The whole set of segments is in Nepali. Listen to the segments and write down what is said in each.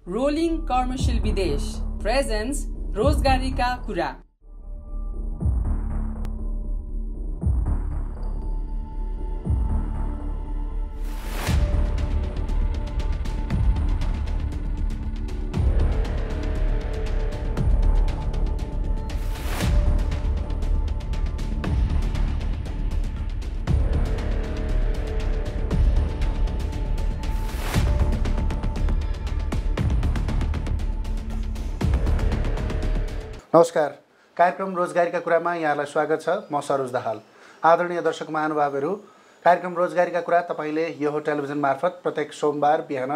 रोलिङ कर्मशील विदेश प्रेजेन्स रोजगारीका कुरा। नमस्कार, कार्यक्रम रोजगारीका कुरामा यहाँलाई स्वागत छ। म सरोज दाहाल। आदरणीय दर्शक महानुभावहरू, कार्यक्रम रोजगारीका कुरा तपाईले यो टेलिभिजन मार्फत प्रत्येक सोमबार बिहान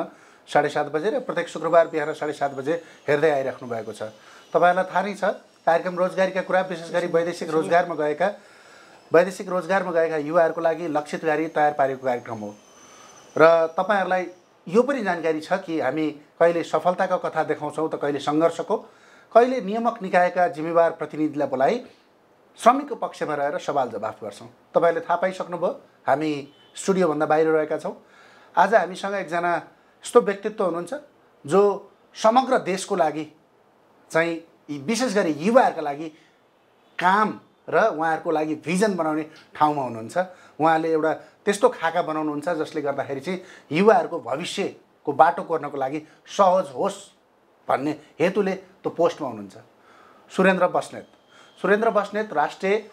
7:30 बजे र प्रत्येक शुक्रबार बिहान 7:30 बजे हेर्दै आइराख्नु भएको छ। तपाईहरुलाई थाहा नै छ, कार्यक्रम रोजगारीका कुरा विशेष गरी वैदेशिक रोजगारमा गएका युवाहरूको लागि लक्षित गरी तयार पारेको कार्यक्रम हो। र तपाईहरुलाई यो पनि जानकारी छ कि हामी कहिले सफलताको कथा देखाउँछौँ त कहिले सङ्घर्षको, कहिले नियामक निकायका जिम्मेवार प्रतिनिधिलाई बोलाई श्रमिकको पक्षमा रहेर सवाल जवाफ गर्छौँ। तपाईले थाहा पाइसक्नुभयो, हामी स्टुडियोभन्दा बाहिर रहेका छौँ। आज हामीसँग एकजना यस्तो व्यक्तित्व हुनुहुन्छ जो समग्र देशको लागि चाहिँ विशेष गरी युवाहरूका लागि काम र उहाँहरूको लागि भिजन बनाउने ठाउँमा हुनुहुन्छ। उहाँले एउटा त्यस्तो खाका बनाउनुहुन्छ जसले गर्दाखेरि चाहिँ युवाहरूको भविष्यको बाटो कोर्नको लागि सहज होस् भन्ने हेतुले त्यो पोस्टमा हुनुहुन्छ। सुरेन्द्र बस्नेत राष्ट्रिय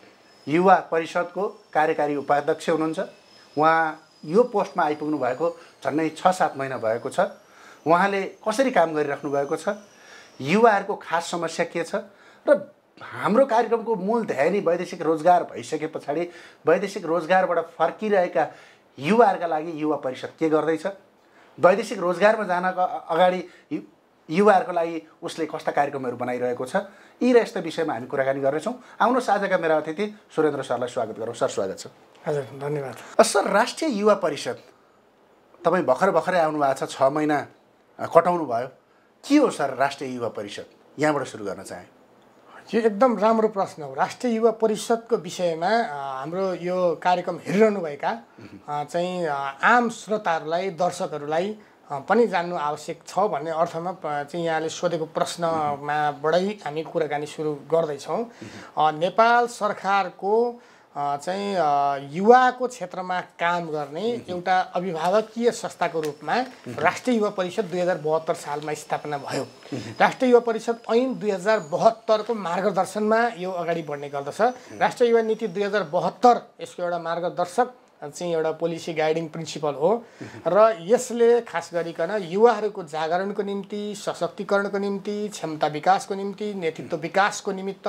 युवा परिषदको कार्यकारी उपाध्यक्ष हुनुहुन्छ। उहाँ यो पोस्टमा आइपुग्नु भएको झन्डै 6-7 महिना भएको छ। उहाँले कसरी काम गरिराख्नु भएको छ, युवाहरूको खास समस्या के छ र हाम्रो कार्यक्रमको मूल ध्यान वैदेशिक रोजगार भइसके पछाडि वैदेशिक रोजगारबाट फर्किरहेका युवाहरूका लागि युवा परिषद के गर्दैछ, वैदेशिक रोजगारमा जानको अगाडि युवाहरूको लागि उसले कस्ता कार्यक्रमहरू बनाइरहेको छ, यी र यस्ता विषयमा हामी कुराकानी गर्नेछौँ। आउनुहोस् आजका मेरा अतिथि सुरेन्द्र सरलाई स्वागत गरौँ। सर, स्वागत छ। हजुर, धन्यवाद। सर, राष्ट्रिय युवा परिषद तपाईँ भर्खरै आउनु भएको छ, 6 महिना कटाउनु भयो। के हो सर राष्ट्रिय युवा परिषद? यहाँबाट सुरु गर्न चाहे। यो एकदम राम्रो प्रश्न हो। राष्ट्रिय युवा परिषदको विषयमा हाम्रो यो कार्यक्रम हेरिरहनुभएका चाहिँ आम श्रोताहरूलाई, दर्शकहरूलाई पनि जान्नु आवश्यक छ भन्ने अर्थमा चाहिँ यहाँले सोधेको प्रश्नमाबाटै हामी कुराकानी सुरु गर्दैछौँ। नेपाल सरकारको चाहिँ युवाको क्षेत्रमा काम गर्ने एउटा अभिभावकीय संस्थाको रूपमा राष्ट्रिय युवा परिषद 2072 सालमा स्थापना भयो। राष्ट्रिय युवा परिषद ऐन 2072 को मार्गदर्शनमा यो अगाडि बढ्ने गर्दछ। राष्ट्रिय युवा नीति 2072 यसको एउटा मार्गदर्शक चाहिँ एउटा पोलिसी गाइडिङ प्रिन्सिपल हो र यसले खास गरिकन युवाहरूको जागरणको निम्ति, सशक्तिकरणको निम्ति, क्षमता विकासको निम्ति, नेतृत्व विकासको निमित्त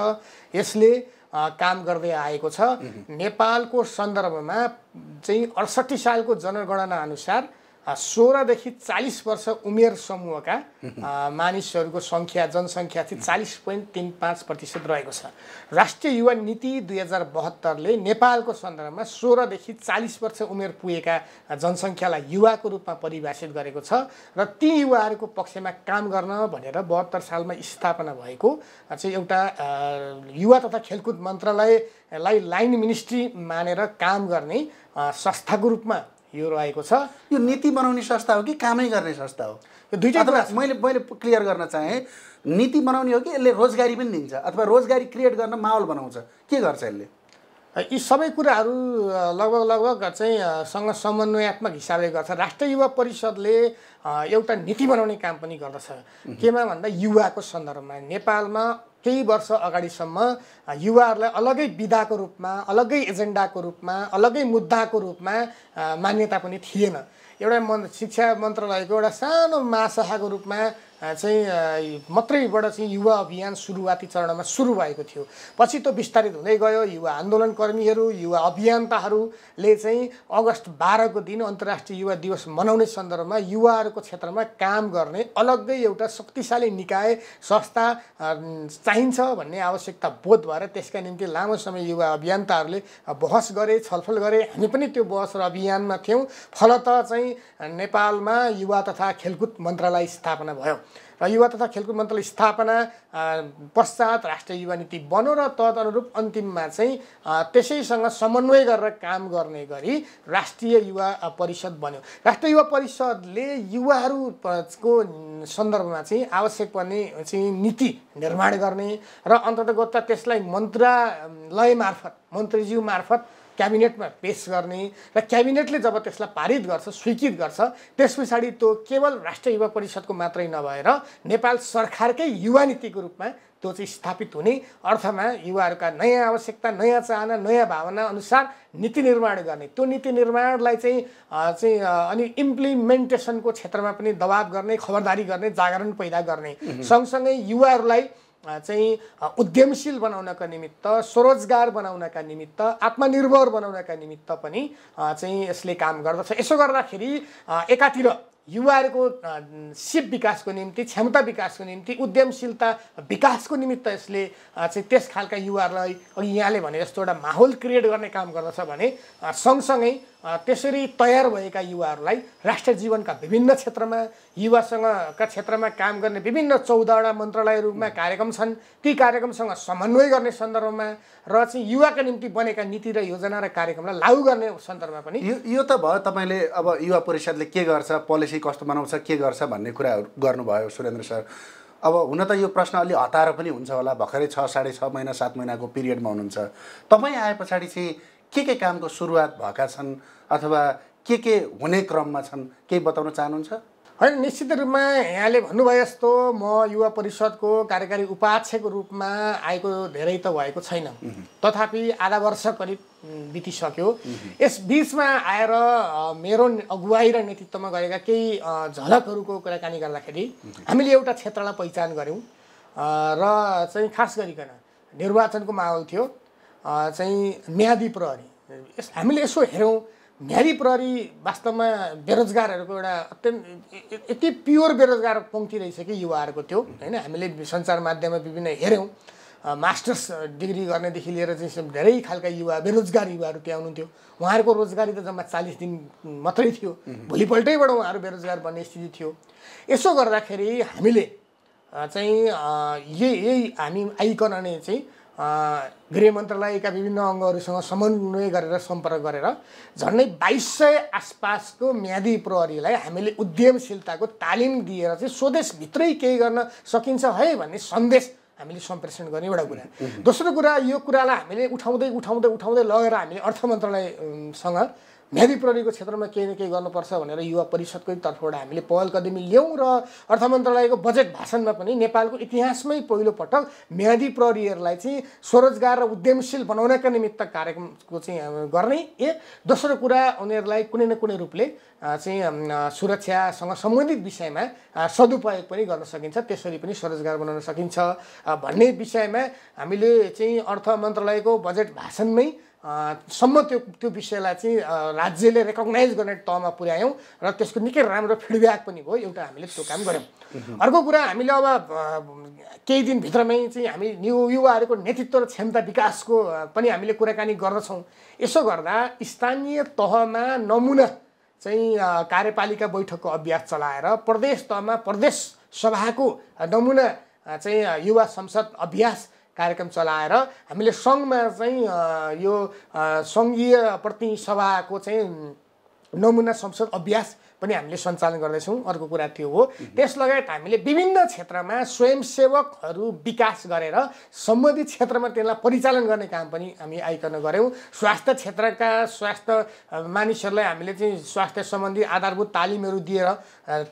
यसले काम गर्दै आएको छ। नेपालको सन्दर्भमा चाहिँ 68 सालको जनगणना अनुसार 16 देखि 40 वर्ष उमेर समूहका मानिसहरूको जनसङ्ख्या चाहिँ 40.35% रहेको छ। राष्ट्रिय युवा नीति 2072 ले नेपालको सन्दर्भमा 16 देखि 40 वर्ष उमेर पुगेका जनसङ्ख्यालाई युवाको रूपमा परिभाषित गरेको छ र ती युवाहरूको पक्षमा काम गर्न भनेर 72 सालमा स्थापना भएको चाहिँ एउटा युवा तथा खेलकुद मन्त्रालयलाई लाइन मिनिस्ट्री मानेर काम गर्ने संस्थाको रूपमा यो रहेको छ। यो नीति बनाउने संस्था हो कि कामै गर्ने संस्था हो? यो दुईटै कुरा मैले क्लियर गर्न चाहे। नीति बनाउने हो कि यसले रोजगारी पनि दिन्छ अथवा रोजगारी क्रिएट गर्न माहौल बनाउँछ? के गर्छ यसले? यी सबै कुराहरू लगभग चाहिँ सँग समन्वयात्मक हिसाबले गर्छ। राष्ट्रिय युवा परिषदले एउटा नीति बनाउने काम पनि गर्दछ। केमा भन्दा युवाको सन्दर्भमा नेपालमा केही वर्ष अगाडिसम्म युवाहरूलाई अलगै विधाको रूपमा, अलगै एजेन्डाको रूपमा, अलगै मुद्दाको रूपमा मान्यता पनि थिएन। एउटा शिक्षा मन्त्रालयको एउटा सानो महाशाखाको रूपमा चाहिँ मात्रैबाट चाहिँ युवा अभियान सुरुवाती चरणमा सुरु भएको थियो। पछि त्यो विस्तारित हुँदै गयो। युवा आन्दोलनकर्मीहरू, युवा अभियन्ताहरूले चाहिँ अगस्त 12 को दिन अन्तर्राष्ट्रिय युवा दिवस मनाउने सन्दर्भमा युवाहरूको क्षेत्रमा काम गर्ने अलग्गै एउटा शक्तिशाली निकाय संस्था चाहिन्छ भन्ने आवश्यकता बोध भएर त्यसका निम्ति लामो समय युवा अभियन्ताहरूले बहस गरे, छलफल गरे। हामी पनि त्यो बहस र अभियानमा थियौँ। फलत चाहिँ नेपालमा युवा तथा खेलकुद मन्त्रालय स्थापना भयो। र युवा तथा खेलकुद मन्त्रालय स्थापना पश्चात राष्ट्रिय युवा नीति बन्यो र तदनुरूप अन्तिममा चाहिँ त्यसैसँग समन्वय गरेर काम गर्ने गरी राष्ट्रिय युवा परिषद बन्यो। राष्ट्रिय युवा परिषदले युवाहरूको सन्दर्भमा चाहिँ आवश्यक पर्ने चाहिँ नीति निर्माण गर्ने र अन्तर्गत त्यसलाई मन्त्रालय मार्फत मन्त्रीज्यू मार्फत क्याबिनेटमा पेश गर्ने र क्याबिनेटले जब त्यसलाई पारित गर्छ स्वीकृत गर्छ त्यस पछाडि त्यो केवल राष्ट्रिय युवा परिषदको मात्रै नभएर नेपाल सरकारकै युवा नीतिको रूपमा त्यो चाहिँ स्थापित हुने अर्थमा युवाहरूका नयाँ आवश्यकता नयाँ चाहना नयाँ भावना अनुसार नीति निर्माण गर्ने त्यो नीति निर्माणलाई चाहिँ अनि इम्प्लिमेन्टेसनको क्षेत्रमा पनि दबाव गर्ने खबरदारी गर्ने जागरण पैदा गर्ने सँगसँगै युवाहरूलाई चाहिँ उद्यमशील बनाउनका निमित्त स्वरोजगार बनाउनका निमित्त आत्मनिर्भर बनाउनका निमित्त पनि चाहिँ यसले काम गर्दछ। यसो गर्दाखेरि एकातिर युवाहरूको सिप विकासको निम्ति क्षमता विकासको निम्ति उद्यमशीलता विकासको निमित्त यसले चाहिँ त्यस खालका युवाहरूलाई अघि यहाँले भने जस्तो एउटा माहौल क्रिएट गर्ने काम गर्दछ भने सँगसँगै त्यसरी तयार भएका युवाहरूलाई राष्ट्रिय जीवनका विभिन्न क्षेत्रमा युवासँगका क्षेत्रमा काम गर्ने विभिन्न 14वटा मन्त्रालयहरूमा कार्यक्रम छन् ती कार्यक्रमसँग समन्वय गर्ने सन्दर्भमा र चाहिँ युवाका निम्ति बनेका नीति र योजना र कार्यक्रमलाई लागू गर्ने सन्दर्भमा पनि यो त भयो। तपाईँले अब युवा परिषदले के गर्छ पोलिसी कस्तो बनाउँछ के गर्छ भन्ने कुराहरू गर्नुभयो सुरेन्द्र सर। अब हुन त यो प्रश्न अलि हतारो पनि हुन्छ होला, भर्खरै 6 साढे 6 महिना 7 महिनाको पिरियडमा हुनुहुन्छ। तपाईँ आए पछाडि चाहिँ के कामको सुरुवात भएका छन् अथवा के हुने क्रममा छन् केही बताउन चाहनुहुन्छ? होइन, निश्चित रूपमा यहाँले भन्नुभयो जस्तो म युवा परिषदको कार्यकारी उपाध्यक्षको रूपमा आएको धेरै त भएको छैन, तथापि आधा वर्ष करिब बितिसक्यो। यस बिचमा आएर मेरो अगुवाई र नेतृत्वमा गरेका केही झलकहरूको कुराकानी गर्दाखेरि हामीले एउटा क्षेत्रलाई पहिचान गऱ्यौँ र चाहिँ खास गरिकन निर्वाचनको माहौल थियो चाहिँ म्यादी प्रहरी। हामीले यसो हेऱ्यौँ म्यादी प्रहरी वास्तवमा बेरोजगारहरूको एउटा अत्यन्त यति प्योर बेरोजगार पङ्क्ति रहेछ कि युवाहरूको त्यो होइन। हामीले सञ्चार माध्यममा विभिन्न हेऱ्यौँ मास्टर्स डिग्री गर्नेदेखि लिएर चाहिँ धेरै खालका युवा बेरोजगार युवाहरू त्यहाँ हुनुहुन्थ्यो। उहाँहरूको रोजगारी त जम्मा 40 दिन मात्रै थियो, भोलिपल्टैबाट उहाँहरू बेरोजगार बन्ने स्थिति थियो। यसो गर्दाखेरि हामीले चाहिँ यही हामी आइकन नै चाहिँ गृह मन्त्रालयका विभिन्न अङ्गहरूसँग समन्वय गरेर सम्पर्क गरेर झन्डै 2200 आसपासको म्यादी प्रहरीलाई हामीले उद्यमशीलताको तालिम दिएर चाहिँ स्वदेशभित्रै केही गर्न सकिन्छ है भन्ने सन्देश हामीले सम्प्रेषण गर्ने एउटा कुरा। दोस्रो कुरा, यो कुरालाई हामीले उठाउँदै लगेर हामीले अर्थ मन्त्रालयसँग म्यादी प्रहरीको क्षेत्रमा केही न केही गर्नुपर्छ भनेर युवा परिषदकै तर्फबाट हामीले पहल कदमी ल्याउँ र अर्थ मन्त्रालयको बजेट भाषणमा पनि नेपालको इतिहासमै पहिलो पटक म्यादी प्रहरीहरूलाई चाहिँ स्वरोजगार र उद्यमशील बनाउनका निमित्त कार्यक्रमको चाहिँ गर्ने एक। दोस्रो कुरा, उनीहरूलाई कुनै न कुनै रूपले चाहिँ सुरक्षासँग सम्बन्धित विषयमा सदुपयोग पनि गर्न सकिन्छ, त्यसरी पनि स्वरोजगार बनाउन सकिन्छ भन्ने विषयमा हामीले चाहिँ अर्थ मन्त्रालयको बजेट भाषणमै सम्म त्यो विषयलाई चाहिँ राज्यले रेकग्नाइज गर्ने तहमा पुर्यायौँ र त्यसको निकै राम्रो फिडब्याक पनि भयो। एउटा हामीले त्यो काम गऱ्यौँ। अर्को कुरा, हामीले अब केही दिनभित्रमै चाहिँ हामी युवाहरूको नेतृत्व र क्षमता विकासको पनि हामीले कुराकानी गर्दछौँ। यसो गर्दा स्थानीय तहमा नमुना चाहिँ कार्यपालिका बैठकको अभ्यास चलाएर प्रदेश तहमा प्रदेश सभाको नमुना चाहिँ युवा संसद अभ्यास कार्यक्रम चलाएर हामीले सङ्घमा चाहिँ यो सङ्घीय प्रतिनिधि सभाको चाहिँ नमुना संसद अभ्यास पनि हामीले सञ्चालन गर्दैछौँ। अर्को कुरा त्यो हो। त्यस लगायत हामीले विभिन्न क्षेत्रमा स्वयंसेवकहरू विकास गरेर सम्बन्धित क्षेत्रमा त्यसलाई परिचालन गर्ने काम पनि हामी आइकन गऱ्यौँ। स्वास्थ्य क्षेत्रका मानिसहरूलाई हामीले चाहिँ स्वास्थ्य सम्बन्धी आधारभूत तालिमहरू दिएर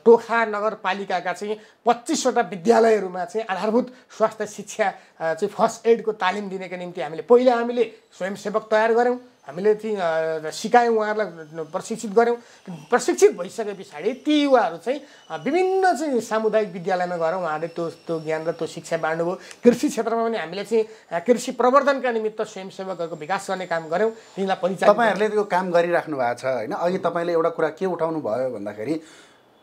टोखा नगरपालिकाका चाहिँ 25वटा विद्यालयहरूमा चाहिँ आधारभूत स्वास्थ्य शिक्षा चाहिँ फर्स्ट एडको तालिम दिनेका निम्ति हामीले स्वयंसेवक तयार गऱ्यौँ। हामीले चाहिँ सिकायौँ, उहाँहरूलाई प्रशिक्षित गऱ्यौँ। प्रशिक्षित भइसके पछाडि ती युवाहरू चाहिँ विभिन्न चाहिँ सामुदायिक विद्यालयमा गएर उहाँहरूले त्यो ज्ञान र त्यो शिक्षा बाँड्नुभयो। कृषि क्षेत्रमा पनि हामीले चाहिँ कृषि प्रवर्धनका निमित्त स्वयंसेवकहरूको विकास गर्ने काम गऱ्यौँ। तिनीलाई परिचय तपाईँहरूले त्यो काम गरिराख्नु भएको छ होइन। अघि तपाईँले एउटा कुरा के उठाउनु भयो भन्दाखेरि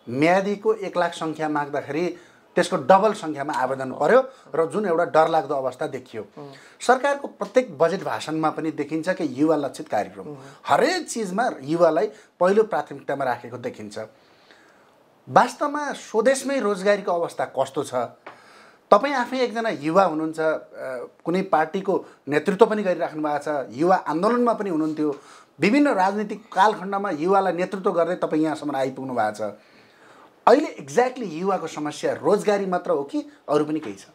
म्यादीको 1 लाख सङ्ख्या माग्दाखेरि त्यसको डबल सङ्ख्यामा आवेदन पर्यो र जुन एउटा डरलाग्दो अवस्था देखियो। सरकारको प्रत्येक बजेट भाषणमा पनि देखिन्छ कि युवा लक्षित कार्यक्रम, हरेक चिजमा युवालाई पहिलो प्राथमिकतामा राखेको देखिन्छ। वास्तवमा स्वदेशमै रोजगारीको अवस्था कस्तो छ? तपाईँ आफै एकजना युवा हुनुहुन्छ, कुनै पार्टीको नेतृत्व पनि गरिराख्नु भएको छ, युवा आन्दोलनमा पनि हुनुहुन्थ्यो, विभिन्न राजनीतिक कालखण्डमा युवालाई नेतृत्व गर्दै तपाईँ यहाँसम्म आइपुग्नु भएको छ। अहिले एक्ज्याक्टली युवाको समस्या रोजगारी मात्र हो कि अरू पनि केही छ?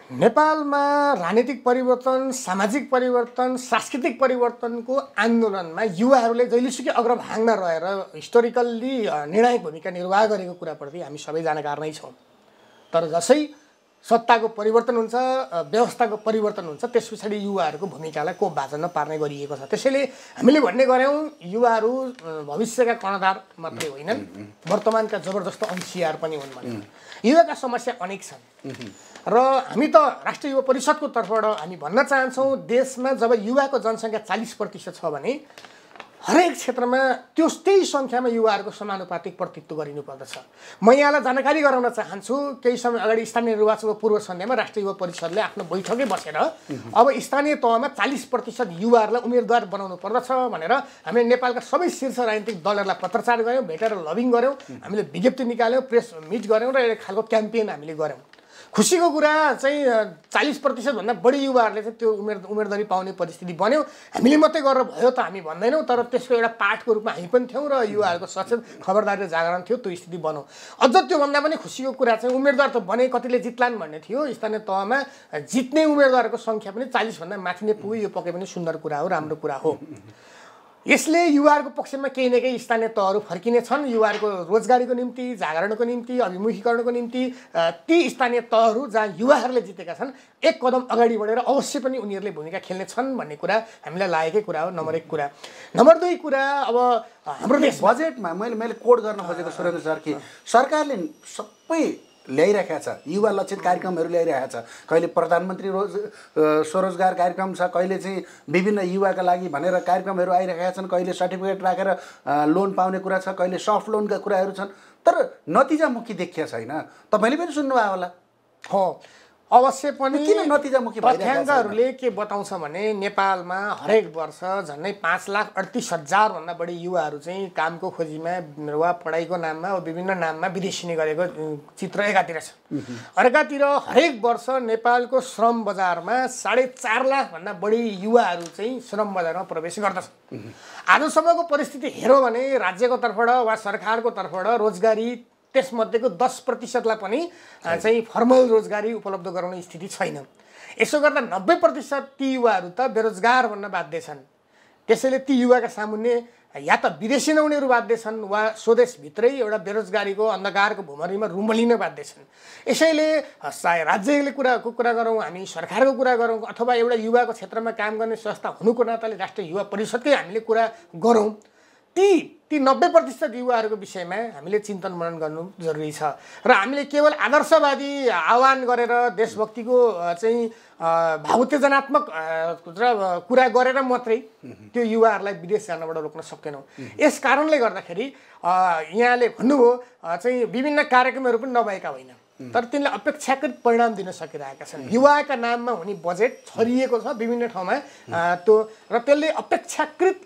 नेपालमा राजनीतिक परिवर्तन, सामाजिक परिवर्तन, सांस्कृतिक परिवर्तनको आन्दोलनमा युवाहरूले जहिलेसुकै अग्रभागमा रहेर हिस्टोरिकल्ली निर्णायक भूमिका निर्वाह गरेको कुराप्रति हामी सबै जानकार नै छौँ। तर जसै सत्ताको परिवर्तन हुन्छ, व्यवस्थाको परिवर्तन हुन्छ, त्यस पछाडि युवाहरूको भूमिकालाई कोप भाजन पार्ने गरिएको छ। त्यसैले हामीले भन्ने गऱ्यौँ युवाहरू भविष्यका कर्णधार मात्रै होइनन्, वर्तमानका जबरजस्त अंशियार पनि हुन् भनेर। युवाका समस्या अनेक छन् र हामी त राष्ट्रिय युवा परिषदको तर्फबाट हामी भन्न चाहन्छौँ देशमा जब युवाको जनसङ्ख्या 40% छ भने हरेक क्षेत्रमा त्यही सङ्ख्यामा युवाहरूको समानुपातिक प्रतिनिधित्व गरिनुपर्दछ। म यहाँलाई जानकारी गराउन चाहन्छु, केही समय अगाडि स्थानीय निर्वाचनको पूर्व सन्ध्यामा राष्ट्रिय युवा परिषदले आफ्नो बैठकै बसेर अब स्थानीय तहमा 40% युवाहरूलाई उम्मेदवार बनाउनु पर्दछ भनेर हामीले नेपालका सबै शीर्ष राजनीतिक दलहरूलाई पत्रचार गऱ्यौँ, भेटेर लबिङ गऱ्यौँ, हामीले विज्ञप्ति निकाल्यौँ, प्रेस मिट गऱ्यौँ र एक खालको क्याम्पेन हामीले गऱ्यौँ। खुसीको कुरा चाहिँ 40% भन्दा बढी युवाहरूले चाहिँ त्यो उम्मेदवारी पाउने परिस्थिति बन्यो। हामीले मात्रै गरेर भयो त हामी भन्दैनौँ, तर त्यसको एउटा पाठको रूपमा हामी पनि थियौँ र युवाहरूको सचेत खबरदारी र जागरण थियो, त्यो स्थिति बनौ। अझ त्योभन्दा पनि खुसीको कुरा चाहिँ उम्मेदवार त बने, कतिले जित्लान् भन्ने थियो। स्थानीय तहमा जित्ने उम्मेदवारको सङ्ख्या पनि 40 भन्दा माथि नै पुग्यो। यो पक्कै पनि सुन्दर कुरा हो, राम्रो कुरा हो। यसले युवाहरूको पक्षमा केही न केही स्थानीय तहहरू फर्किने छन्। युवाहरूको रोजगारीको निम्ति, जागरणको निम्ति, अभिमुखीकरणको निम्ति ती स्थानीय तहहरू जहाँ युवाहरूले जितेका छन् एक कदम अगाडि बढेर अवश्य पनि उनीहरूले भूमिका खेल्ने छन् भन्ने कुरा हामीलाई लागेकै कुरा हो। नम्बर 1 कुरा। नम्बर 2 कुरा, अब हाम्रो देश बजेटमा मैले कोड गर्न खोजेको सुरेन्द्र सर कि सरकारले सबै ल्याइरहेको छ, युवा लक्षित कार्यक्रमहरू ल्याइरहेको छ। कहिले प्रधानमन्त्री स्वरोजगार कार्यक्रम छ, कहिले चाहिँ विभिन्न युवाका लागि भनेर कार्यक्रमहरू आइरहेका छन्, कहिले सर्टिफिकेट राखेर लोन पाउने कुरा छ, कहिले सफ्ट लोनका कुराहरू छन्, तर नतिजामुखी देखिया छैन। तपाईँले पनि सुन्नुभयो होला। हो, अवश्य पनि। किन नतिजामुखी भइरहेको छ? तथ्याङ्कहरूले के बताउँछ भने नेपालमा हरेक वर्ष झन्डै 5,38,000 भन्दा बढी युवाहरू चाहिँ कामको खोजीमा वा पढाइको नाममा वा विभिन्न नाममा विदेशिने गरेको चित्र एकातिर छ। अर्कातिर हरेक वर्ष नेपालको श्रम बजारमा 4.5 लाख भन्दा बढी युवाहरू चाहिँ श्रम बजारमा प्रवेश गर्दछन्। आजसम्मको परिस्थिति हेऱ्यो भने राज्यको तर्फबाट वा सरकारको तर्फबाट रोजगारी त्यसमध्येको 10%लाई पनि चाहिँ फर्मल रोजगारी उपलब्ध गराउने स्थिति छैन। यसो गर्दा 90% ती युवाहरू त बेरोजगार भन्न बाध्य छन्। त्यसैले ती युवाका सामुन्ने या त विदेशी नहुनेहरू बाध्य छन् वा स्वदेशभित्रै एउटा बेरोजगारीको अन्धकारको भुमरीमा रुमलिन बाध्य छन्। यसैले राज्यले कुरा गरौँ, हामी सरकारको कुरा गरौँ, अथवा एउटा युवाको क्षेत्रमा काम गर्ने संस्था हुनुको नाताले राष्ट्रिय युवा परिषदकै हामीले कुरा गरौँ, ती 90% युवाहरूको विषयमा हामीले चिन्तन मनन गर्नु जरुरी छ। र हामीले केवल आदर्शवादी आह्वान गरेर देशभक्तिको चाहिँ भावोत्तेजनात्मक कुरा गरेर मात्रै त्यो युवाहरूलाई विदेश जानबाट रोक्न सक्दैनौँ। यस कारणले गर्दाखेरि यहाँले भन्नुभयो चाहिँ विभिन्न कार्यक्रमहरू पनि नभएका होइन, तर तिनले अपेक्षाकृत परिणाम दिन सकिरहेका छन्। युवाका नाममा हुने बजेट छरिएको छ विभिन्न ठाउँमा त्यो, र त्यसले अपेक्षाकृत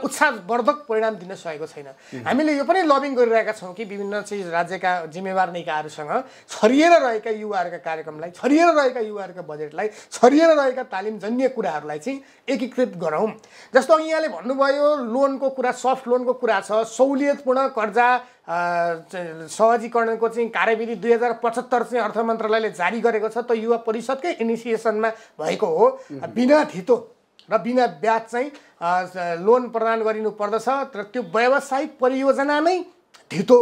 उत्साहवर्धक परिणाम दिन सकेको छैन। हामीले यो पनि लबिङ गरिरहेका छौँ कि विभिन्न चाहिँ राज्यका जिम्मेवार निकायहरूसँग छरिएर रहेका युवाहरूका कार्यक्रमलाई, छरिएर रहेका युवाहरूका बजेटलाई, छरिएर रहेका तालिमजन्य कुराहरूलाई चाहिँ एकीकृत गरौँ। जस्तो यहाँले भन्नुभयो लोनको कुरा, सफ्ट लोनको कुरा छ, सहुलियतपूर्ण कर्जा सहजीकरणको चाहिँ कार्यविधि 2075 चाहिँ अर्थ मन्त्रालयले जारी गरेको छ। त युवा परिषदकै इनिसिएसनमा भएको हो। बिना धितो र बिना ब्याज चाहिँ लोन प्रदान गरिनु पर्दछ, र त्यो व्यावसायिक परियोजनामै धितो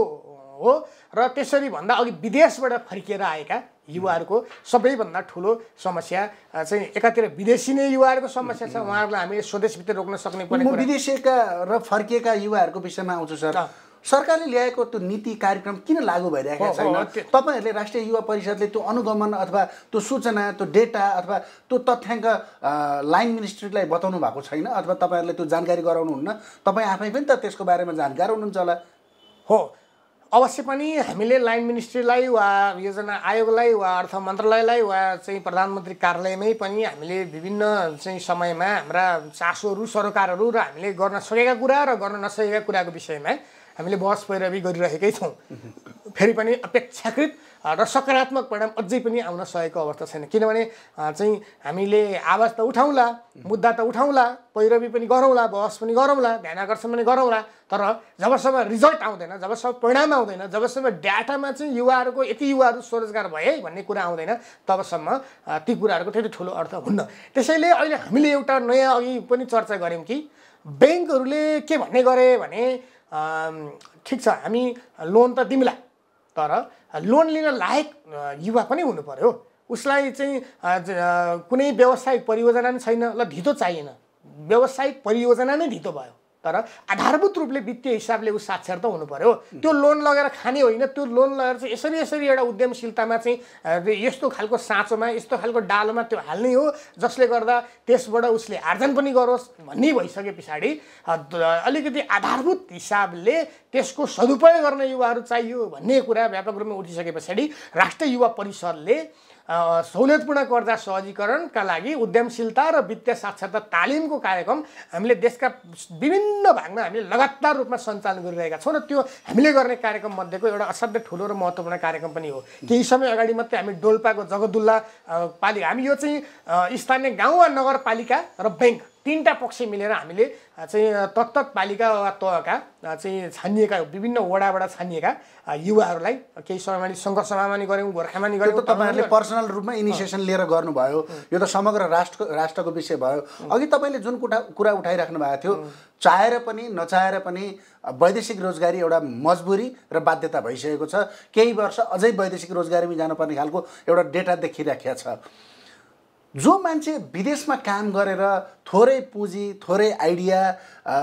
हो। र त्यसरी भन्दा अघि विदेशबाट फर्किएर आएका युवाहरूको सबैभन्दा ठुलो समस्या चाहिँ एकातिर विदेशी नै युवाहरूको समस्या छ, उहाँहरूलाई हामीले स्वदेशभित्र रोक्न सक्ने पर्ने। म विदेशीका र फर्किएका युवाहरूको विषयमा आउँछु सर। सरकारले ल्याएको त्यो नीति कार्यक्रम किन लागू भइरहेको छैन? तपाईँहरूले राष्ट्रिय युवा परिषदले त्यो अनुगमन अथवा त्यो सूचना, त्यो डेटा अथवा त्यो तथ्याङ्क लाइन मिनिस्ट्रीलाई बताउनु भएको छैन, अथवा तपाईँहरूले त्यो जानकारी गराउनुहुन्न? तपाईँ आफै पनि त त्यसको बारेमा जानकार हुनुहुन्छ होला। हो, अवश्य पनि हामीले लाइन मिनिस्ट्रीलाई वा योजना आयोगलाई वा अर्थ मन्त्रालयलाई वा चाहिँ प्रधानमन्त्री कार्यालयमै पनि हामीले विभिन्न चाहिँ समयमा हाम्रा चासोहरू, सरोकारहरू र हामीले गर्न सकेका कुरा र गर्न नसकेका कुराको विषयमा हामीले बहस पैरवी गरिरहेकै छौँ। फेरि पनि अपेक्षाकृत र सकारात्मक परिणाम अझै पनि आउन सकेको अवस्था छैन। किनभने चाहिँ हामीले आवाज त उठाउँला, मुद्दा त उठाउँला, पैरवी पनि गरौँला, बहस पनि गरौँला, ध्यान आकर्षण पनि गरौँला, तर जबसम्म रिजल्ट आउँदैन, जबसम्म परिणाम आउँदैन, जबसम्म डाटामा चाहिँ युवाहरूको यति युवाहरू स्वरोजगार भए भन्ने कुरा आउँदैन, तबसम्म ती कुराहरूको त्यति ठुलो अर्थ हुन्न। त्यसैले अहिले हामीले एउटा नयाँ अघि पनि चर्चा गऱ्यौँ कि ब्याङ्कहरूले के भन्ने गरे भने ठिक छ हामी लोन त दिउँला, तर लोन लिन लायक युवा पनि हुनु पर्यो। उसलाई चाहिँ कुनै व्यावसायिक परियोजना नै छैन, ल धितो चाहिएन, व्यावसायिक परियोजना नै धितो भयो, तर आधारभूत रूपले वित्तीय हिसाबले ऊ साक्षर त हुनु पर्यो। त्यो लोन लगेर खाने होइन, त्यो लोन लगेर चाहिँ यसरी एउटा उद्यमशीलतामा चाहिँ यस्तो खालको साँचोमा, यस्तो खालको डालोमा त्यो हाल्ने हो जसले गर्दा त्यसबाट उसले आर्जन पनि गरोस् भन्ने भइसके पछाडि अलिकति आधारभूत हिसाबले त्यसको सदुपयोग गर्ने युवाहरू चाहियो भन्ने कुरा व्यापक रूपमा उठिसके पछाडि राष्ट्रिय युवा परिषदले सहुलियतपूर्ण कर्जा सहजीकरणका लागि उद्यमशीलता र वित्तीय साक्षरता तालिमको कार्यक्रम हामीले देशका विभिन्न भागमा हामीले लगातार रूपमा सञ्चालन गरिरहेका छौँ र त्यो हामीले गर्ने कार्यक्रम मध्येको एउटा असाध्यै ठुलो र महत्त्वपूर्ण कार्यक्रम पनि हो। केही समय अगाडि मात्रै हामी डोल्पाको जगदुल्ला पालिका, हामी यो चाहिँ स्थानीय गाउँ वा नगरपालिका र ब्याङ्क तीनटा पक्ष मिलेर हामीले चाहिँ तत्त पालिका वा तहका चाहिँ छानिएका विभिन्न वडाबाट छानिएका युवाहरूलाई केही समयमा सङ्घर्षमा नि गऱ्यौँ, गोर्खामा नि गऱ्यौँ। तपाईँहरूले पर्सनल रूपमा इनिसिएसन लिएर गर्नुभयो, यो त समग्र राष्ट्रको विषय भयो। अघि तपाईँले जुन कुरा उठाइराख्नु भएको थियो, चाहेर पनि नचाहेर पनि वैदेशिक रोजगारी एउटा मजबुरी र बाध्यता भइसकेको छ। केही वर्ष अझै वैदेशिक रोजगारीमा जानुपर्ने खालको एउटा डेटा देखिराखेको छ। जो मान्छे विदेशमा काम गरेर थोरै पुँजी, थोरै आइडिया,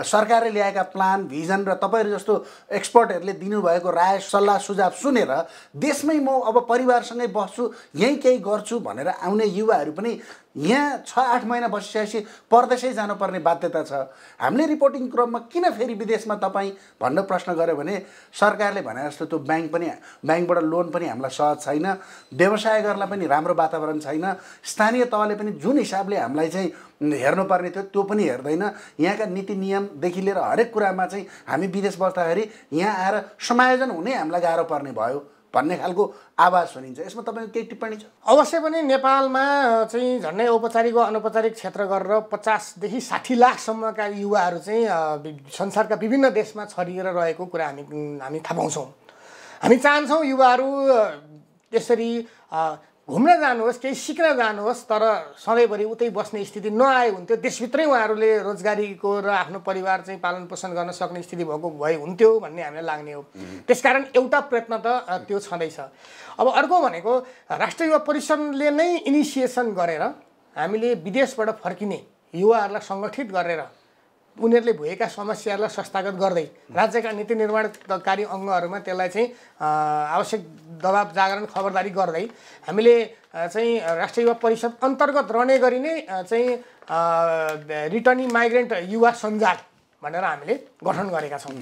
सरकारले ल्याएका प्लान, भिजन र तपाईँहरू जस्तो एक्सपर्टहरूले दिनुभएको राय सल्लाह सुझाव सुनेर देशमै म अब परिवारसँगै बस्छु, यहीँ केही गर्छु भनेर आउने युवाहरू पनि यहाँ 6-8 महिना बसिसकेपछि परदेशै जानुपर्ने बाध्यता छ। हामीले रिपोर्टिङ क्रममा किन फेरि विदेशमा तपाईँ भन्ने प्रश्न गऱ्यो भने सरकारले भने जस्तो त्यो ब्याङ्कबाट लोन पनि हामीलाई सहज छैन, व्यवसाय गर्नलाई पनि राम्रो वातावरण छैन, स्थानीय तहले पनि जुन हिसाबले हामीलाई चाहिँ हेर्नुपर्ने थियो त्यो पनि हेर्दैन। यहाँका नीति नियमदेखि लिएर हरेक कुरामा चाहिँ हामी विदेश बस्दाखेरि यहाँ आएर समायोजन हुनै हामीलाई गाह्रो पर्ने भयो भन्ने खालको आवाज सुनिन्छ। यसमा तपाईँको केही टिप्पणी छ? अवश्य पनि नेपालमा चाहिँ झन्डै औपचारिक वा अनौपचारिक क्षेत्र गरेर 50 देखि 60 लाखसम्मका युवाहरू चाहिँ संसारका विभिन्न देशमा छरिएर रहेको कुरा हामी थाहा पाउँछौँ। हामी चाहन्छौँ युवाहरू यसरी घुम्न जानुहोस्, केही सिक्न जानुहोस्, तर सधैँभरि उतै बस्ने स्थिति नआए हुन्थ्यो। देशभित्रै उहाँहरूले रोजगारीको र आफ्नो परिवार चाहिँ पालन पोषण गर्न सक्ने स्थिति भएको भए हुन्थ्यो भन्ने हामीलाई लाग्ने हो। त्यसकारण एउटा प्रयत्न त त्यो छँदैछ। अब अर्को भनेको राष्ट्रिय युवा परिषदले नै इनिसिएसन गरेर हामीले विदेशबाट फर्किने युवाहरूलाई सङ्गठित गरेर उनीहरूले भएका समस्याहरूलाई संस्थागत गर्दै राज्यका नीति निर्माणकारी अङ्गहरूमा त्यसलाई चाहिँ आवश्यक दबाब जागरण खबरदारी गर्दै हामीले चाहिँ राष्ट्रिय युवा परिषद अन्तर्गत रहने गरी नै चाहिँ रिटर्निङ माइग्रेन्ट युवा सञ्जाल भनेर हामीले गठन गरेका छौँ।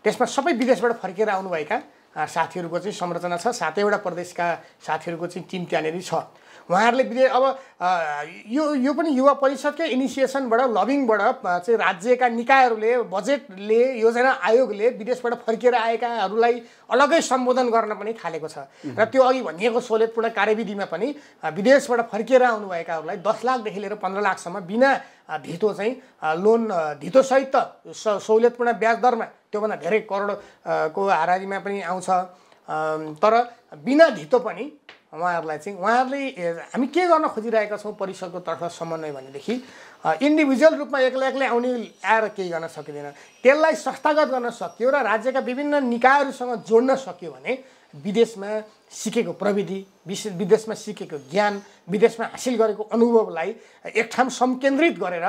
त्यसमा सबै विदेशबाट फर्केर आउनुभएका साथीहरूको चाहिँ संरचना छ। 7वटा प्रदेशका साथीहरूको चाहिँ टिम त्यहाँनिर छ। उहाँहरूले विदेश अब यो पनि युवा परिषदकै इनिसिएसनबाट लबिङबाट चाहिँ राज्यका निकायहरूले बजेटले योजना आयोगले विदेशबाट फर्किएर आएकाहरूलाई अलग्गै सम्बोधन गर्न पनि थालेको छ। र त्यो अघि भनिएको सहुलियतपूर्ण कार्यविधिमा पनि विदेशबाट फर्किएर आउनुभएकाहरूलाई 10 लाखदेखि लिएर 15 लाखसम्म बिना धितो चाहिँ लोन धितोसहित सहुलियतपूर्ण ब्याज दरमा त्योभन्दा धेरै करोडको हाराहारीमा पनि आउँछ। तर बिना धितो पनि उहाँहरूलाई चाहिँ हामी के गर्न खोजिरहेका छौँ परिषदको तर्फ समन्वय भनेदेखि इन्डिभिजुअल रूपमा एक्लै आउने आएर केही गर्न सकिँदैन। त्यसलाई संस्थागत गर्न सक्यो र राज्यका विभिन्न निकायहरूसँग जोड्न सक्यो भने विदेशमा सिकेको प्रविधि, विदेशमा सिकेको ज्ञान, विदेशमा हासिल गरेको अनुभवलाई एक ठाउँ संकेन्द्रित गरेर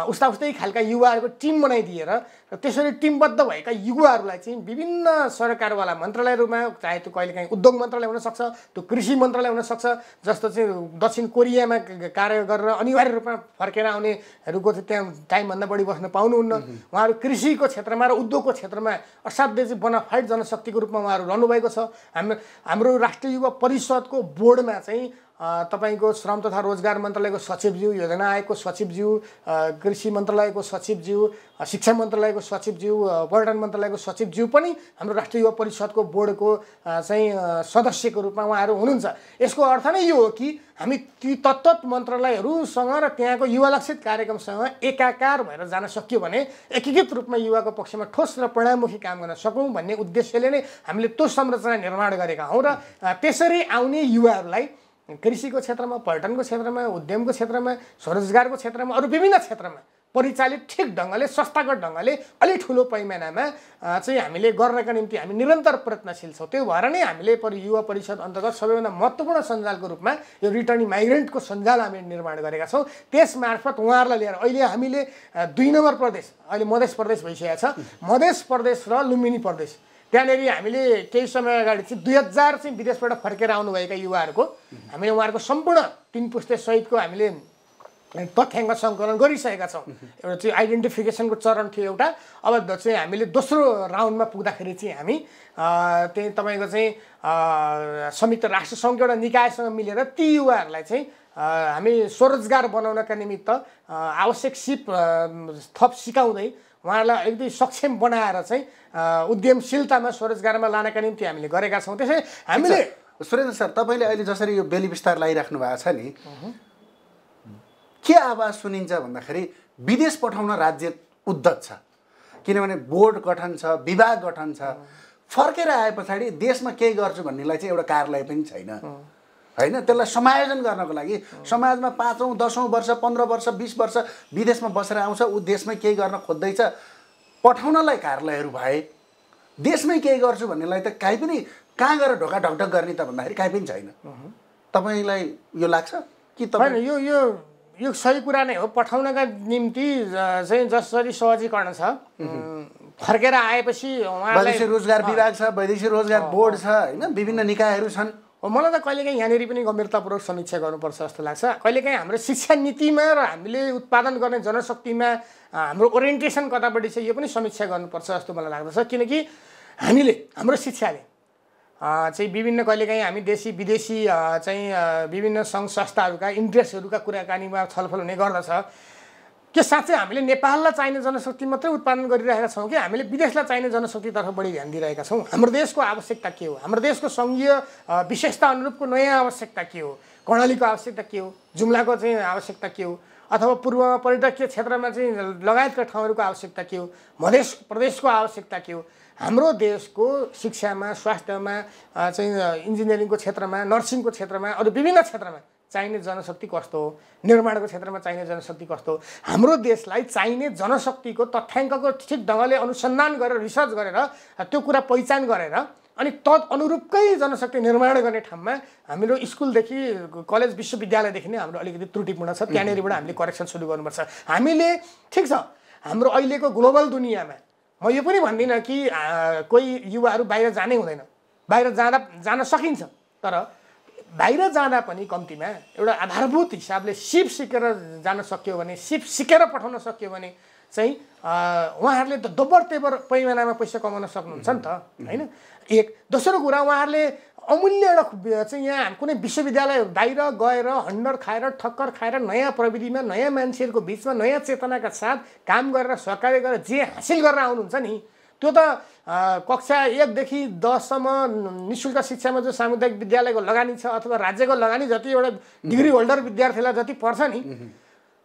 उस्तै खालका युवाहरूको टिम बनाइदिएर र त्यसरी टिमबद्ध भएका युवाहरूलाई चाहिँ विभिन्न सरकारवाला मन्त्रालयहरूमा, चाहे त्यो कहिलेकाहीँ उद्योग मन्त्रालय हुनसक्छ, त्यो कृषि मन्त्रालय हुनसक्छ, जस्तो चाहिँ दक्षिण कोरियामा कार्य गरेर अनिवार्य रूपमा फर्केर आउनेहरूको चाहिँ त्यहाँ टाइमभन्दा बढी बस्न पाउनुहुन्न। उहाँहरू कृषिको क्षेत्रमा र उद्योगको क्षेत्रमा असाध्यै चाहिँ बोनाफाइड जनशक्तिको रूपमा उहाँहरू रहनुभएको छ। हाम्रो राष्ट्रिय युवा परिषदको बोर्डमा चाहिँ तपाईँको श्रम तथा रोजगार मन्त्रालयको सचिवज्यू, योजना आयोगको सचिवज्यू, कृषि मन्त्रालयको सचिवज्यू, शिक्षा मन्त्रालयको सचिवज्यू, पर्यटन मन्त्रालयको सचिवज्यू पनि हाम्रो राष्ट्रिय युवा परिषदको बोर्डको चाहिँ सदस्यको रूपमा उहाँहरू हुनुहुन्छ। यसको अर्थ नै यो हो कि हामी ती तत्त मन्त्रालयहरूसँग र त्यहाँको युवा लक्षित कार्यक्रमसँग एकाकार भएर जान सकियो भने एकीकृत रूपमा युवाको पक्षमा ठोस र परिणाममुखी काम गर्न सकौँ भन्ने उद्देश्यले नै हामीले त्यो संरचना निर्माण गरेका हौँ र त्यसरी आउने युवाहरूलाई कृषिको क्षेत्रमा, पर्यटनको क्षेत्रमा, उद्यमको क्षेत्रमा, स्वरोजगारको क्षेत्रमा, अरू विभिन्न क्षेत्रमा परिचालित ठिक ढङ्गले, संस्थागत ढङ्गले अलि ठुलो पैमानामा चाहिँ हामीले गर्नका निम्ति हामी निरन्तर प्रयत्नशील छौँ। त्यो भएर नै हामीले युवा परिषद अन्तर्गत सबैभन्दा महत्त्वपूर्ण सञ्जालको रूपमा यो रिटर्निङ माइग्रेन्टको सञ्जाल हामीले निर्माण गरेका छौँ। त्यस मार्फत उहाँहरूलाई लिएर अहिले हामीले 2 नम्बर प्रदेश, अहिले मधेस प्रदेश भइसकेको छ, मधेस प्रदेश र लुम्बिनी प्रदेश, त्यहाँनिर हामीले केही समय अगाडि चाहिँ 2000 चाहिँ विदेशबाट फर्केर आउनुभएका युवाहरूको हामीले उहाँहरूको सम्पूर्ण 3 पुस्ते सहितको हामीले तथ्याङ्क सङ्कलन गरिसकेका छौँ। एउटा चाहिँ आइडेन्टिफिकेसनको चरण थियो एउटा। अब चाहिँ हामीले दोस्रो राउन्डमा पुग्दाखेरि चाहिँ हामी त्यही तपाईँको चाहिँ संयुक्त राष्ट्रसङ्घको एउटा निकायसँग मिलेर ती युवाहरूलाई चाहिँ हामी स्वरोजगार बनाउनका निमित्त आवश्यक सिप थप सिकाउँदै उहाँहरूलाई अलिकति सक्षम बनाएर चाहिँ उद्यमशीलतामा स्वरोजगारमा लानका निम्ति हामीले गरेका छौँ। त्यसै हामीले सुरेन्द्र सर, तपाईँले अहिले जसरी यो बेली विस्तार लगाइराख्नु भएको छ नि, के आवाज सुनिन्छ भन्दाखेरि विदेश पठाउन राज्य उद्धत छ, किनभने बोर्ड गठन छ, विभाग गठन छ, फर्केर आए पछाडि देशमा केही गर्छु भन्नेलाई चाहिँ एउटा कार्यालय पनि छैन होइन। त्यसलाई समायोजन गर्नको लागि समाजमा 5औं 10औं वर्ष 15 वर्ष 20 वर्ष विदेशमा बसेर आउँछ, ऊ देशमै केही गर्न खोज्दैछ, पठाउनलाई कार्यालयहरू भए देशमै केही गर्छु भन्नेलाई त काहीँ पनि कहाँ गएर ढोका ढकढक गर्ने त भन्दाखेरि काहीँ पनि छैन। तपाईँलाई यो लाग्छ कि तपाईँ यो सही कुरा नै हो। पठाउनका निम्ति चाहिँ जसरी सहजीकरण छ, फर्केर आएपछि वैदेशिक रोजगार विभाग छ, वैदेशिक रोजगार बोर्ड छ होइन, विभिन्न निकायहरू छन्। मलाई त कहिलेकाहीँ यहाँनिर पनि गम्भीरतापूर्वक समीक्षा गर्नुपर्छ जस्तो लाग्छ। कहिलेकाहीँ हाम्रो शिक्षा नीतिमा र हामीले उत्पादन गर्ने जनशक्तिमा हाम्रो ओरिएन्टेसन कतापट्टि छ यो पनि समीक्षा गर्नुपर्छ जस्तो मलाई लाग्दछ। किनकि हामीले हाम्रो शिक्षाले चाहिँ विभिन्न कहिलेकाहीँ हामी देशी विदेशी चाहिँ विभिन्न सङ्घ संस्थाहरूका इन्ट्रेस्टहरूका कुराकानीमा छलफल हुने गर्दछ के साँच्चै हामीले नेपाललाई चाहिने जनशक्ति मात्रै उत्पादन गरिरहेका छौँ कि हामीले विदेशलाई चाहिने जनशक्तितर्फ बढी ध्यान दिइरहेका छौँ। हाम्रो देशको आवश्यकता के हो, हाम्रो देशको सङ्घीय विशेषता अनुरूपको नयाँ आवश्यकता के हो, कर्णालीको आवश्यकता के हो, जुम्लाको चाहिँ आवश्यकता के हो, अथवा पूर्वमा पर्यटकीय क्षेत्रमा चाहिँ लगायतका ठाउँहरूको आवश्यकता के हो, मधेस प्रदेशको आवश्यकता के हो, हाम्रो देशको शिक्षामा, स्वास्थ्यमा, चाहिँ इन्जिनियरिङको क्षेत्रमा, नर्सिङको क्षेत्रमा, अरू विभिन्न क्षेत्रमा चाहिने जनशक्ति कस्तो हो, निर्माणको क्षेत्रमा चाहिने जनशक्ति कस्तो हो, हाम्रो देशलाई चाहिने जनशक्तिको तथ्याङ्कको ठिक ढङ्गले अनुसन्धान गरेर रिसर्च गरेर त्यो कुरा पहिचान गरेर अनि तद अनुरूपकै जनशक्ति निर्माण गर्ने ठाउँमा हाम्रो स्कुलदेखि कलेज विश्वविद्यालयदेखि नै हाम्रो अलिकति त्रुटिपूर्ण छ। त्यहाँनिरबाट हामीले करेक्सन सुरु गर्नुपर्छ। हामीले ठिक छ हाम्रो अहिलेको ग्लोबल दुनियाँमा म यो पनि भन्दिनँ कि कोही युवाहरू बाहिर जानै हुँदैन, बाहिर जान सकिन्छ, तर बाहिर जाँदा पनि कम्तीमा एउटा आधारभूत हिसाबले सिप सिकेर जान सक्यो भने, सिप सिकेर पठाउन सक्यो भने चाहिँ उहाँहरूले त दोब्बर तेब्बर पैमानामा पैसा कमाउन सक्नुहुन्छ नि त होइन। एक दोस्रो कुरा उहाँहरूले अमूल्य एउटा चाहिँ यहाँ कुनै विश्वविद्यालय बाहिर गएर हन्डर खाएर ठक्कर खाएर नयाँ प्रविधिमा नयाँ मान्छेहरूको बिचमा नयाँ चेतनाका साथ काम गरेर सहकार्य गरेर जे हासिल गरेर आउनुहुन्छ नि त्यो त कक्षा 1 देखि 10 सम्म निःशुल्क शिक्षामा जो सामुदायिक विद्यालयको लगानी छ अथवा राज्यको लगानी जति एउटा डिग्री होल्डर विद्यार्थीलाई जति पर्छ नि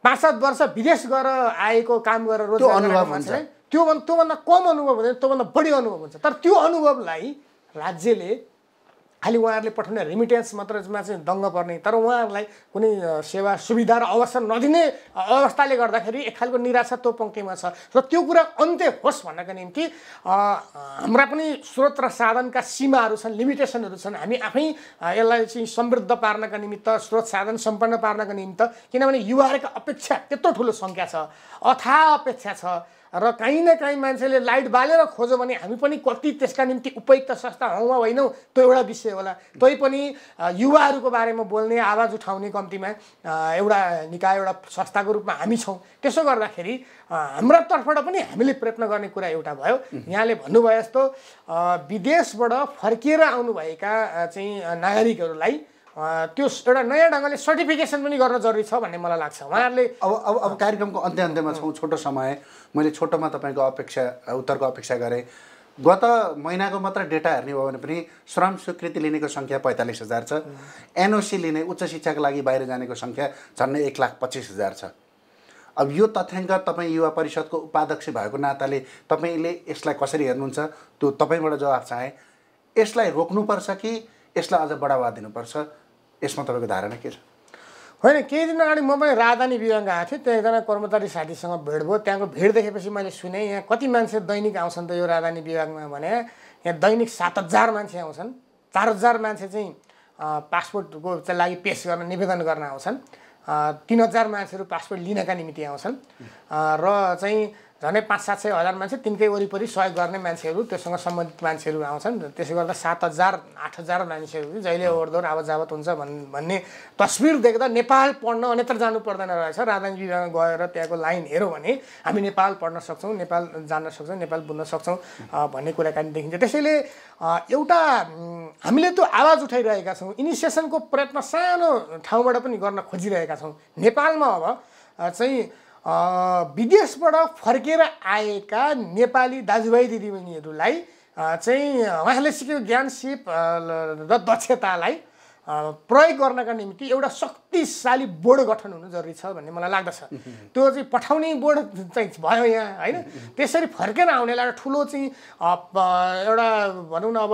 5-7 वर्ष विदेश गएर आएको काम गरेर रोजगार गरेको मान्छेलाई त्योभन्दा कम अनुभव हुँदैन, त्योभन्दा बढी अनुभव हुन्छ। तर त्यो अनुभवलाई राज्यले खालि उहाँहरूले पठाउने रेमिटेन्स मात्रमा चाहिँ दङ्ग पर्ने, तर उहाँहरूलाई कुनै सेवा सुविधा र अवसर नदिने अवस्थाले गर्दाखेरि एक खालको निराशा त्यो पङ्क्तिमा छ। र त्यो कुरा अन्त्य होस् भन्नका निम्ति हाम्रा पनि स्रोत र साधनका सीमाहरू छन्, लिमिटेसनहरू छन्। हामी आफै यसलाई चाहिँ समृद्ध पार्नका निमित्त, स्रोत साधन सम्पन्न पार्नका निमित्त, किनभने युवाहरूको अपेक्षा त्यत्रो ठुलो सङ्ख्या छ, अथाह अपेक्षा छ र काहीँ न काहीँ मान्छेले लाइट बालेर खोज्यो भने हामी पनि कति त्यसका निम्ति उपयुक्त संस्था हौँ वा होइनौँ त्यो एउटा विषय होला। तै पनि युवाहरूको बारेमा बोल्ने, आवाज उठाउने कम्तीमा एउटा निकाय, एउटा संस्थाको रूपमा हामी छौँ। त्यसो गर्दाखेरि हाम्रा तर्फबाट पनि हामीले प्रयत्न गर्ने कुरा एउटा भयो। यहाँले भन्नुभयो जस्तो विदेशबाट फर्किएर आउनुभएका चाहिँ नागरिकहरूलाई त्यो एउटा नयाँ ढङ्गले सर्टिफिकेसन पनि गर्न जरुरी छ भन्ने मलाई लाग्छ। उहाँहरूले अब कार्यक्रमको अन्त्यमा छौँ, छोटो समय, मैले छोटोमा तपाईँको उत्तरको अपेक्षा गरेँ। गत महिनाको मात्र डेटा हेर्ने हो भने पनि श्रम स्वीकृति लिनेको सङ्ख्या 45,000 छ। एनओसी लिने उच्च शिक्षाको लागि बाहिर जानेको सङ्ख्या झन्डै 1,25,000 छ। अब यो तथ्याङ्क तपाईँ युवा परिषदको उपाध्यक्ष भएको नाताले तपाईँले यसलाई कसरी हेर्नुहुन्छ, त्यो तपाईँबाट जवाफ चाहे। यसलाई रोक्नुपर्छ कि यसलाई अझ बढावा दिनुपर्छ, यसमा तपाईँको धारणा के छ? होइन, केही दिन अगाडि म पनि राजधानी विभाग गएको थिएँ। त्यहाँ एकजना कर्मचारी साथीसँग भेट भयो। त्यहाँको भेट देखेपछि मैले सुने यहाँ कति मान्छे दैनिक आउँछन् त यो राजधानी विभागमा भने यहाँ दैनिक 7,000 मान्छे आउँछन्। 4,000 मान्छे चाहिँ पासपोर्टको लागि पेस गर्न निवेदन गर्न आउँछन्। 3,000 मान्छेहरू पासपोर्ट लिनका निम्ति आउँछन् र चाहिँ झन्डै 500-700 हजार मान्छे तिनकै वरिपरि सहयोग गर्ने मान्छेहरू, त्योसँग सम्बन्धित मान्छेहरू आउँछन्। त्यसले गर्दा 7,000-8,000 मान्छेहरू जहिले ओहोरदोहोर आवत जावत हुन्छ भन्ने तस्बिर देख्दा नेपाल पढ्न अन्यत्र जानु पर्दैन रहेछ। राजधानी विभागमा गएर त्यहाँको लाइन हेऱ्यौँ भने हामी नेपाल पढ्न सक्छौँ, नेपाल जान्न सक्छौँ, नेपाल बुझ्न सक्छौँ भन्ने कुराकानी देखिन्छ। त्यसैले एउटा हामीले त्यो आवाज उठाइरहेका छौँ, इनिसिएसनको प्रयत्न सानो ठाउँबाट पनि गर्न खोजिरहेका छौँ। नेपालमा अब चाहिँ विदेशबाट फर्केर आएका नेपाली दाजुभाइ दिदीबहिनीहरूलाई चाहिँ उहाँहरूले सिकेको ज्ञान, सिप र दक्षतालाई प्रयोग गर्नका निम्ति एउटा शक्तिशाली बोर्ड गठन हुनु जरुरी छ भन्ने मलाई लाग्दछ। त्यो चाहिँ पठाउने बोर्ड चाहिँ भयो यहाँ, होइन? त्यसरी फर्केर आउनेलाई एउटा ठुलो चाहिँ एउटा भनौँ न अब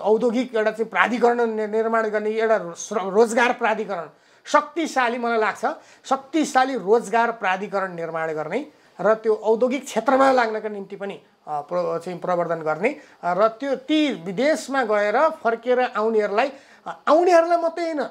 औद्योगिक एउटा चाहिँ प्राधिकरण निर्माण गर्ने एउटा रोजगार प्राधिकरण, शक्तिशाली मलाई लाग्छ शक्तिशाली रोजगार प्राधिकरण निर्माण गर्ने र त्यो औद्योगिक क्षेत्रमा लाग्नका निम्ति पनि चाहिँ प्रवर्धन गर्ने र त्यो ती विदेशमा गएर फर्केर आउनेहरूलाई मात्रै होइन,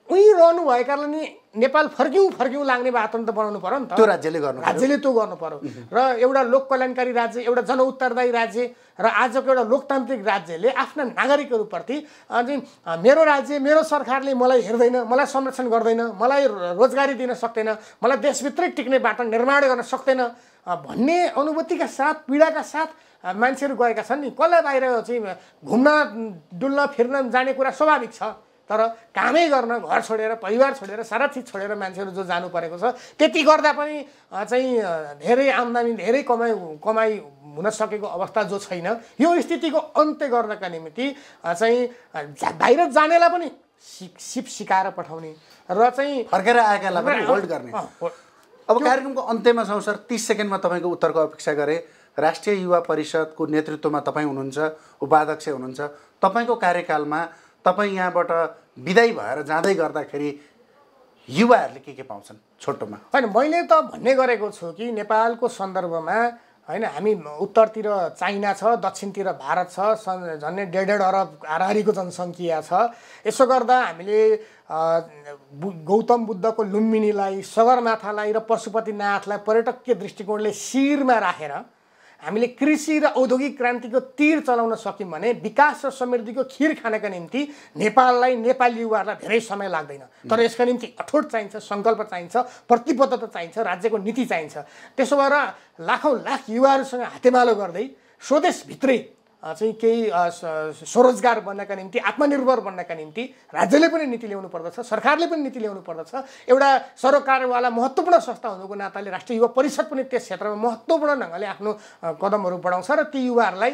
उहीँ रहनुभएकालाई नि नेपाल फर्क्यौँ लाग्ने वातावरण त बनाउनु पर्यो नि त। त्यो राज्यले त्यो गर्नु पर्यो र एउटा लोक कल्याणकारी राज्य, एउटा जनउत्तरदायी राज्य र आजको एउटा लोकतान्त्रिक राज्यले आफ्ना नागरिकहरूप्रति चाहिँ मेरो राज्य, मेरो सरकारले मलाई हेर्दैन, मलाई संरक्षण गर्दैन, मलाई रोजगारी दिन सक्दैन, मलाई देशभित्रै टिक्ने बाटो निर्माण गर्न सक्दैन भन्ने अनुभूतिका साथ, पीडाका साथ मान्छेहरू गएका छन् नि। कसलाई बाहिर चाहिँ घुम्न डुल्न फिर्न जाने कुरा स्वाभाविक छ, तर कामै गर्न घर छोडेर, परिवार छोडेर, सारा चिज छोडेर मान्छेहरू जो जानु परेको छ, त्यति गर्दा पनि चाहिँ धेरै आम्दानी, धेरै कमाइ हुन सकेको अवस्था जो छैन, यो स्थितिको अन्त्य गर्नका निम्ति चाहिँ बाहिर जानेलाई पनि सिप सिकाएर पठाउने र चाहिँ फर्केर आएकालाई पनि होल्ड गर्ने। अब कार्यक्रमको अन्त्यमा छौँ सर, 30 सेकेन्डमा तपाईँको उत्तरको अपेक्षा गरेँ। राष्ट्रिय युवा परिषदको नेतृत्वमा तपाईँ हुनुहुन्छ, उपाध्यक्ष हुनुहुन्छ। तपाईँको कार्यकालमा तपाईँ यहाँबाट विदाई भएर जाँदै गर्दाखेरि युवाहरूले के पाउँछन् छोटोमा? होइन, मैले त भन्ने गरेको छु कि नेपालको सन्दर्भमा होइन, हामी उत्तरतिर चाइना छ, दक्षिणतिर भारत छ, झन्डै 1.5 अरब हाराहारीको जनसङ्ख्या छ। यसो गर्दा हामीले गौतम बुद्धको लुम्बिनीलाई, सगरमाथालाई र पशुपतिनाथलाई पर्यटकीय दृष्टिकोणले शिरमा राखेर हामीले कृषि र औद्योगिक क्रान्तिको तीर चलाउन सक्यौँ भने विकास र समृद्धिको खीर खानका निम्ति नेपाललाई, नेपाली युवाहरूलाई धेरै समय लाग्दैन। तर यसका निम्ति अठोट चाहिन्छ, सङ्कल्प चाहिन्छ, प्रतिबद्धता चाहिन्छ, राज्यको नीति चाहिन्छ। त्यसो भएर लाखौँ लाख युवाहरूसँग हातेमालो गर्दै स्वदेशभित्रै चाहिँ केही स्वरोजगार बन्नका निम्ति, आत्मनिर्भर बन्नका निम्ति राज्यले पनि नीति ल्याउनु पर्दछ, सरकारले पनि नीति ल्याउनु पर्दछ। एउटा सरोकारवाला महत्त्वपूर्ण संस्था हुनुको नाताले राष्ट्रिय युवा परिषद पनि त्यस क्षेत्रमा महत्त्वपूर्ण ढङ्गले आफ्नो कदमहरू बढाउँछ र ती युवाहरूलाई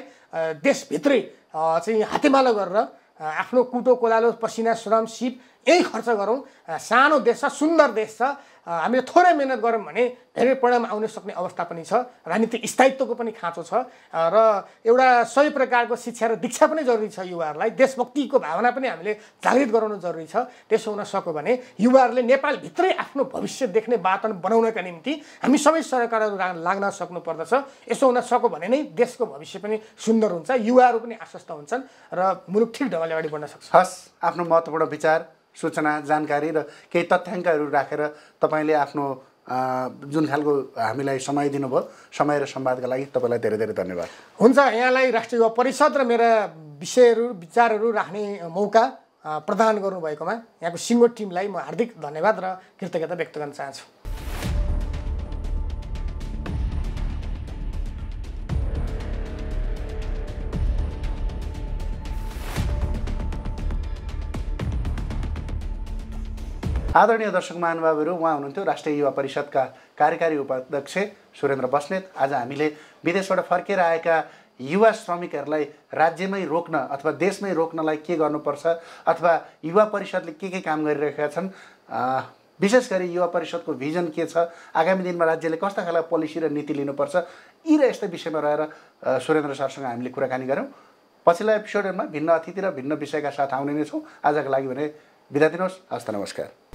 देशभित्रै चाहिँ हातेमालो गरेर आफ्नो कुटो कोलालो पसिना श्रम सिप यही खर्च गरौँ। सानो देश छ, सुन्दर देश छ, हामीले थोरै मेहनत गऱ्यौँ भने धेरै परिणाम आउन सक्ने अवस्था पनि छ। राजनीतिक स्थायित्वको पनि खाँचो छ र एउटा सही प्रकारको शिक्षा र दीक्षा पनि जरुरी छ। युवाहरूलाई देशभक्तिको भावना पनि हामीले जागृत गराउनु जरुरी छ। त्यसो हुन सक्यो भने युवाहरूले नेपालभित्रै आफ्नो भविष्य देख्ने वातावरण बनाउनका निम्ति हामी सबै सरकारहरू लाग्न सक्नु पर्दछ। यसो हुन सक्यो भने नै देशको भविष्य पनि सुन्दर हुन्छ, युवाहरू पनि आश्वस्त हुन्छन् र मुलुक ठिक ढङ्गले अगाडि बढ्न सक्छ। हस्, आफ्नो महत्त्वपूर्ण विचार, सूचना, जानकारी र केही तथ्याङ्कहरू राखेर तपाईँले आफ्नो जुन खालको हामीलाई समय दिनुभयो, समय र संवादका लागि तपाईँलाई धेरै धेरै धन्यवाद। हुन्छ, यहाँलाई राष्ट्रिय युवा परिषद र मेरा विषयहरू, विचारहरू राख्ने मौका प्रदान गर्नुभएकोमा यहाँको सिङ्गो टिमलाई म हार्दिक धन्यवाद र कृतज्ञता व्यक्त गर्न चाहन्छु। आदरणीय दर्शक महानुभावहरू, उहाँ हुनुहुन्थ्यो राष्ट्रिय युवा परिषदका कार्यकारी उपाध्यक्ष सुरेन्द्र बस्नेत। आज हामीले विदेशबाट फर्केर आएका युवा श्रमिकहरूलाई राज्यमै रोक्न अथवा देशमै रोक्नलाई के गर्नुपर्छ अथवा युवा परिषदले के काम गरिरहेका छन्, विशेष गरी युवा परिषदको भिजन के छ, आगामी दिनमा राज्यले कस्ता खालका पोलिसी र नीति लिनुपर्छ, यी र यस्तै विषयमा रहेर सुरेन्द्र सरसँग हामीले कुराकानी गऱ्यौँ। पछिल्ला एपिसोडहरूमा भिन्न अतिथि र भिन्न विषयका साथ आउने नै छौँ। आजको लागि भने बिदा दिनुहोस्। हस्त नमस्कार।